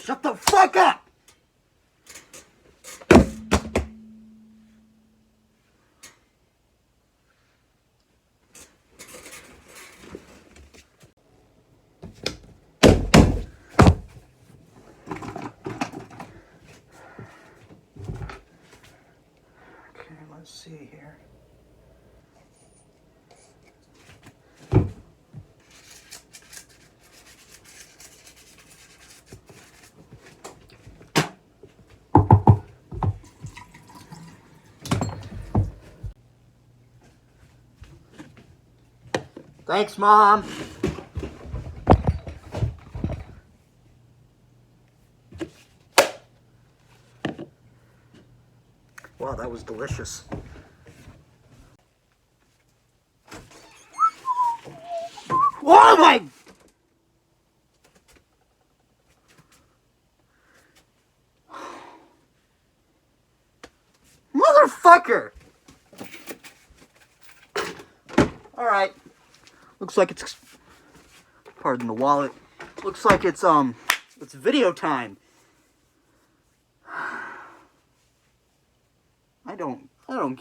Shut the fuck up! Okay, let's see here. Thanks, Mom. Wow, that was delicious. Oh my! Motherfucker! Alright. Looks like it's... Pardon the wallet. Looks like it's video time. I don't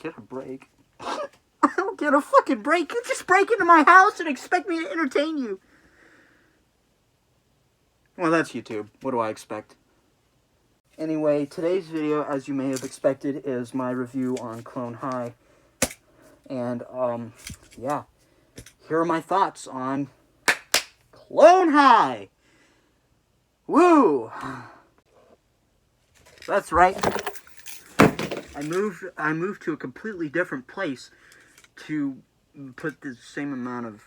get a break. I don't get a fucking break. You just break into my house and expect me to entertain you. Well, that's YouTube. What do I expect? Anyway, today's video, as you may have expected, is my review on Clone High. And, yeah. Here are my thoughts on Clone High. Woo! That's right. I moved to a completely different place to put the same amount of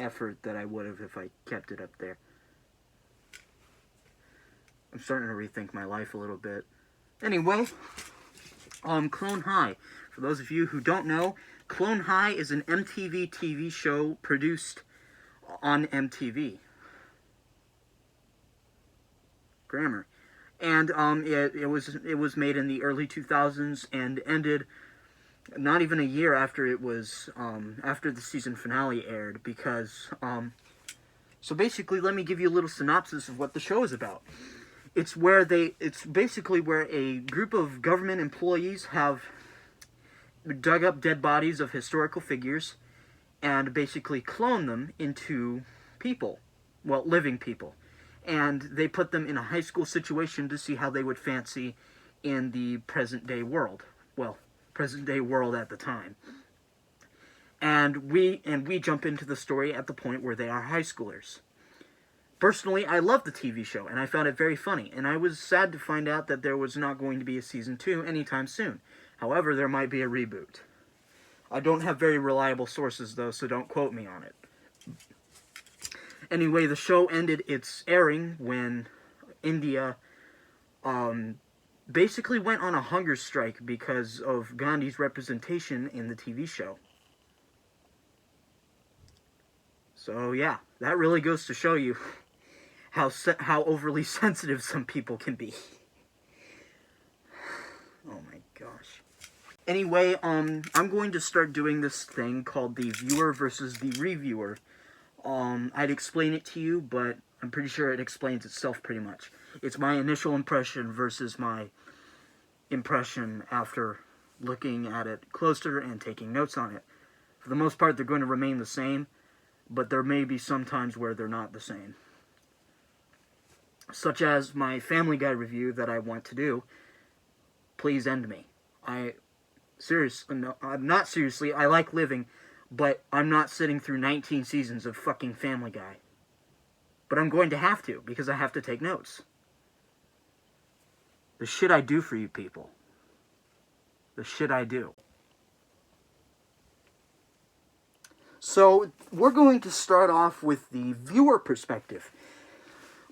effort that I would have if I kept it up there. I'm starting to rethink my life a little bit. Anyway, Clone High. For those of you who don't know, Clone High is an MTV TV show produced on MTV. Grammar. And it was made in the early 2000s and ended not even a year after it was after the season finale aired, because so basically, let me give you a little synopsis of what the show is about. It's basically where a group of government employees have dug up dead bodies of historical figures and basically clone them into people, well, living people. And they put them in a high school situation to see how they would fancy in the present-day world. Well, present-day world at the time. And we jump into the story at the point where they are high schoolers. Personally, I loved the TV show, and I found it very funny. And I was sad to find out that there was not going to be a Season 2 anytime soon. However, there might be a reboot. I don't have very reliable sources, though, so don't quote me on it. Anyway, the show ended its airing when India basically went on a hunger strike because of Gandhi's representation in the TV show. So yeah, that really goes to show you how overly sensitive some people can be. Oh my gosh. Anyway, I'm going to start doing this thing called the viewer versus the reviewer. I'd explain it to you, but I'm pretty sure it explains itself pretty much. It's my initial impression versus my impression after looking at it closer and taking notes on it. For the most part, they're going to remain the same, but there may be some times where they're not the same. Such as my Family Guy review that I want to do. Please end me. I'm not seriously, I like living, but I'm not sitting through 19 seasons of fucking Family Guy. But I'm going to have to, because I have to take notes. The shit I do for you people. The shit I do. So, we're going to start off with the viewer perspective.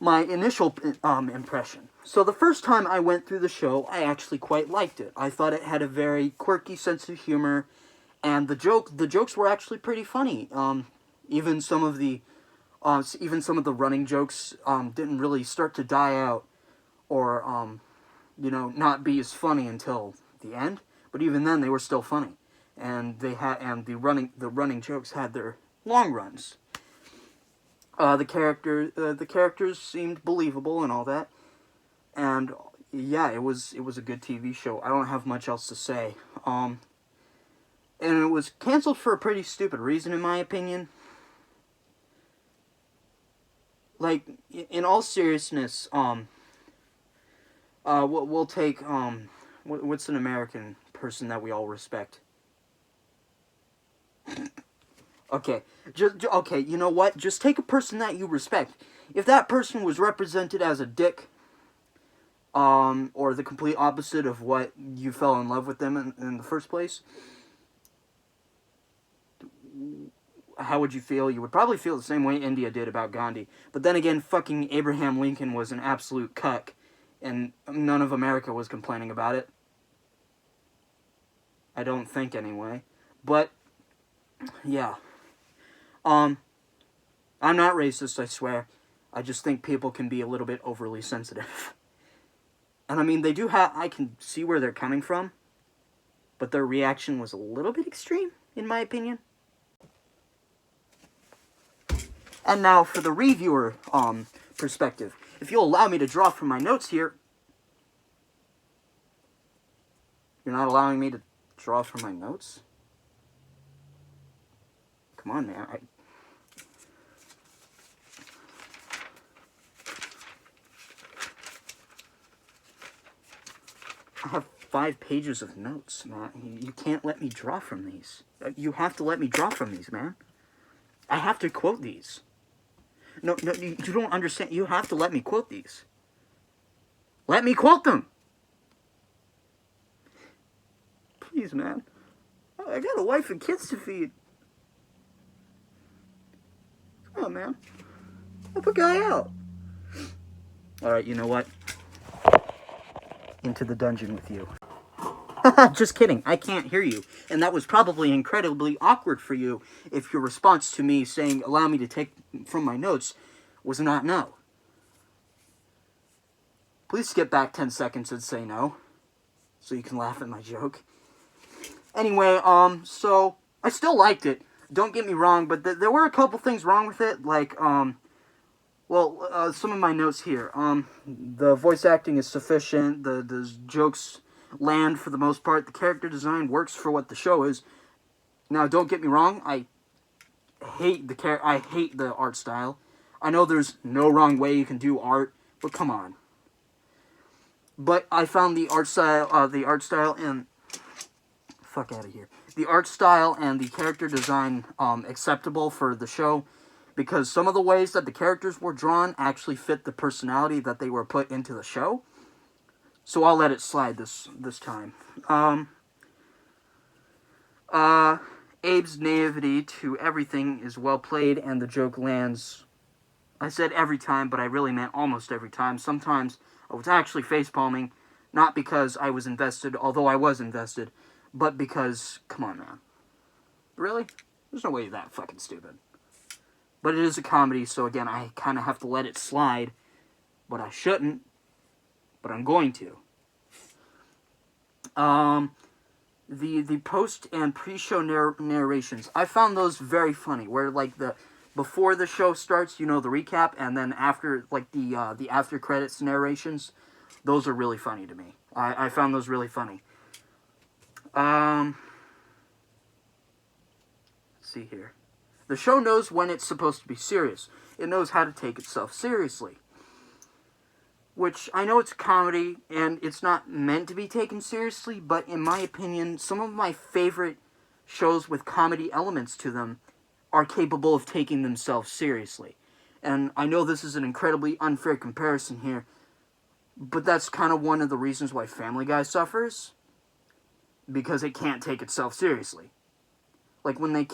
My initial impression. So the first time I went through the show, I actually quite liked it. I thought it had a very quirky sense of humor, and the jokes were actually pretty funny. Even some of the running jokes didn't really start to die out, or not be as funny until the end. But even then, they were still funny, and the running jokes had their long runs. The characters seemed believable and all that, and yeah, it was a good TV show. I don't have much else to say. And it was canceled for a pretty stupid reason, in my opinion. Like, in all seriousness, we'll take what's an American person that we all respect? Okay, okay. You know what? Just take a person that you respect. If that person was represented as a dick, or the complete opposite of what you fell in love with them in the first place, how would you feel? You would probably feel the same way India did about Gandhi. But then again, fucking Abraham Lincoln was an absolute cuck, and none of America was complaining about it. I don't think, anyway. But, yeah. I'm not racist, I swear. I just think people can be a little bit overly sensitive. And I mean, they do have... I can see where they're coming from, but their reaction was a little bit extreme, in my opinion. And now for the reviewer perspective. If you'll allow me to draw from my notes here... You're not allowing me to draw from my notes? Come on, man. I have 5 pages of notes, man. You can't let me draw from these. You have to let me draw from these, man. I have to quote these. No, you don't understand. You have to let me quote these. Let me quote them! Please, man. I got a wife and kids to feed. Come on, man. Help a guy out. Alright, you know what? Into the dungeon with you. Just kidding, I can't hear you. And that was probably incredibly awkward for you if your response to me saying, allow me to take from my notes, was not no. Please skip back 10 seconds and say no, so you can laugh at my joke. Anyway, so, I still liked it. Don't get me wrong, but there were a couple things wrong with it, like, some of my notes here. The voice acting is sufficient, the jokes land for the most part, the character design works for what the show is. Now, don't get me wrong, I hate the art style. I know there's no wrong way you can do art, but come on. But I found the art style and... Fuck out of here. The art style and the character design acceptable for the show, because some of the ways that the characters were drawn actually fit the personality that they were put into the show. So I'll let it slide this time. Abe's naivety to everything is well played, and the joke lands. I said every time, but I really meant almost every time. Sometimes I was actually facepalming, not because I was invested, although I was invested, but because, come on, man. Really? There's no way you're that fucking stupid. But it is a comedy, so again, I kind of have to let it slide. But I shouldn't. But I'm going to. The post and pre-show narrations, I found those very funny. Where, like, before the show starts, you know, the recap, and then after, like, the after credits narrations, those are really funny to me. I found those really funny. Let's see here. The show knows when it's supposed to be serious. It knows how to take itself seriously. Which, I know it's a comedy, and it's not meant to be taken seriously, but in my opinion, some of my favorite shows with comedy elements to them are capable of taking themselves seriously. And I know this is an incredibly unfair comparison here, but that's kind of one of the reasons why Family Guy suffers. Because it can't take itself seriously. Like when they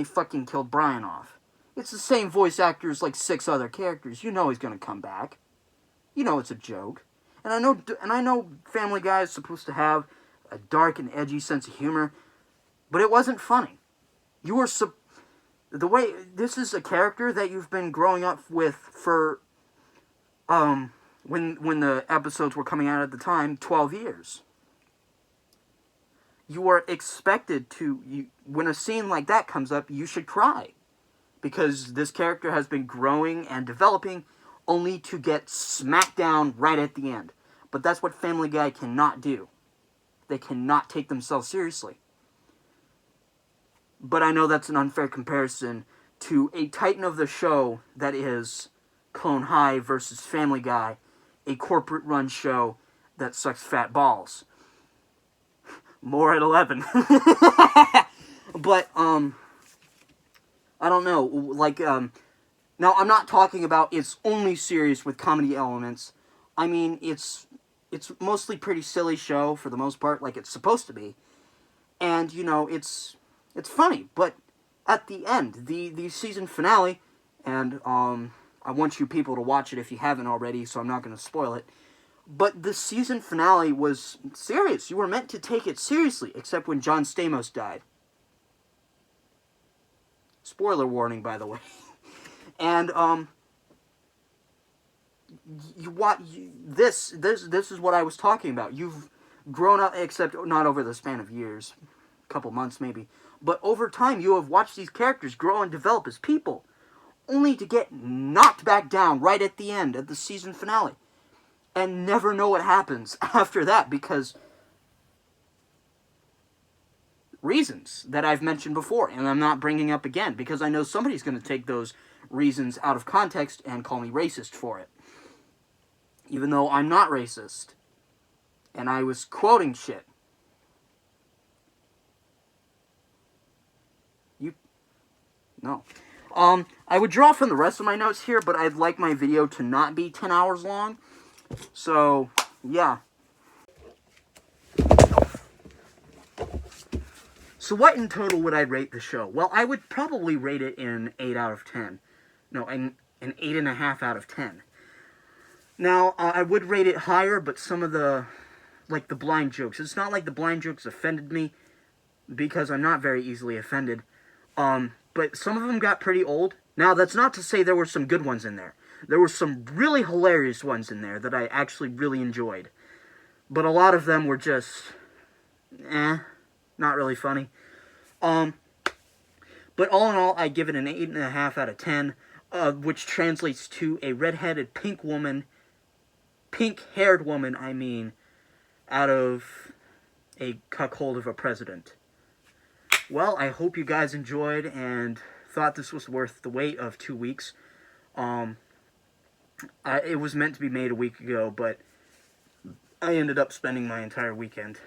fucking killed Brian off. It's the same voice actor as like 6 other characters. You know he's gonna come back. You know it's a joke. And I know Family Guy is supposed to have a dark and edgy sense of humor, but it wasn't funny. This is a character that you've been growing up with for when the episodes were coming out at the time, 12 years. You are expected to, when a scene like that comes up, you should cry. because this character has been growing and developing only to get smacked down right at the end. But that's what Family Guy cannot do. They cannot take themselves seriously. But I know that's an unfair comparison to a titan of the show that is Clone High versus Family Guy, a corporate-run show that sucks fat balls. More at 11. But, I don't know, like, now I'm not talking about it's only serious with comedy elements. I mean, it's mostly pretty silly show for the most part, like it's supposed to be. And, you know, it's funny, but at the end, the season finale, and, I want you people to watch it if you haven't already, so I'm not going to spoil it. But the season finale was serious. You were meant to take it seriously, except when John Stamos died. Spoiler warning, by the way. And, this is what I was talking about. You've grown up, except not over the span of years, a couple months maybe, but over time you have watched these characters grow and develop as people, only to get knocked back down right at the end of the season finale, and never know what happens after that, because reasons that I've mentioned before, and I'm not bringing up again, because I know somebody's going to take those reasons out of context and call me racist for it. Even though I'm not racist. And I was quoting shit. No. I would draw from the rest of my notes here, but I'd like my video to not be 10 hours long. So, yeah. So what in total would I rate the show? Well, I would probably rate it an 8 out of 10. No, an 8.5 out of 10. Now, I would rate it higher, but some of the, like the blind jokes, it's not like the blind jokes offended me, because I'm not very easily offended. But some of them got pretty old. Now, that's not to say there were some good ones in there. There were some really hilarious ones in there that I actually really enjoyed. But a lot of them were just, not really funny. But all in all, I give it an 8.5 out of 10, which translates to a redheaded pink-haired woman, I mean, out of a cuckold of a president. Well, I hope you guys enjoyed and thought this was worth the wait of 2 weeks. It was meant to be made a week ago, but I ended up spending my entire weekend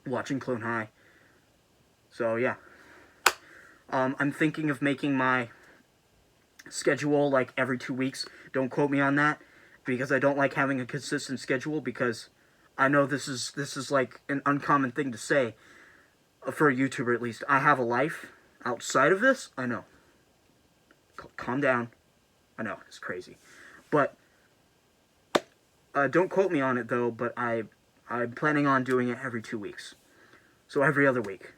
watching Clone High. So, yeah. I'm thinking of making my schedule like every 2 weeks. Don't quote me on that, because I don't like having a consistent schedule, because I know this is like an uncommon thing to say for a YouTuber, at least. I have a life outside of this. I know. Calm down. I know, it's crazy. But don't quote me on it though, but I'm planning on doing it every 2 weeks. So every other week.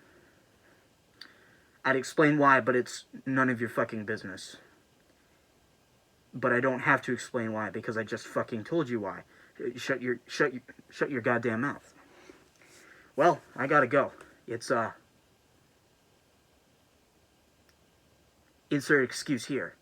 I'd explain why, but it's none of your fucking business. But I don't have to explain why, because I just fucking told you why. Shut your goddamn mouth. Well, I gotta go. It's insert excuse here.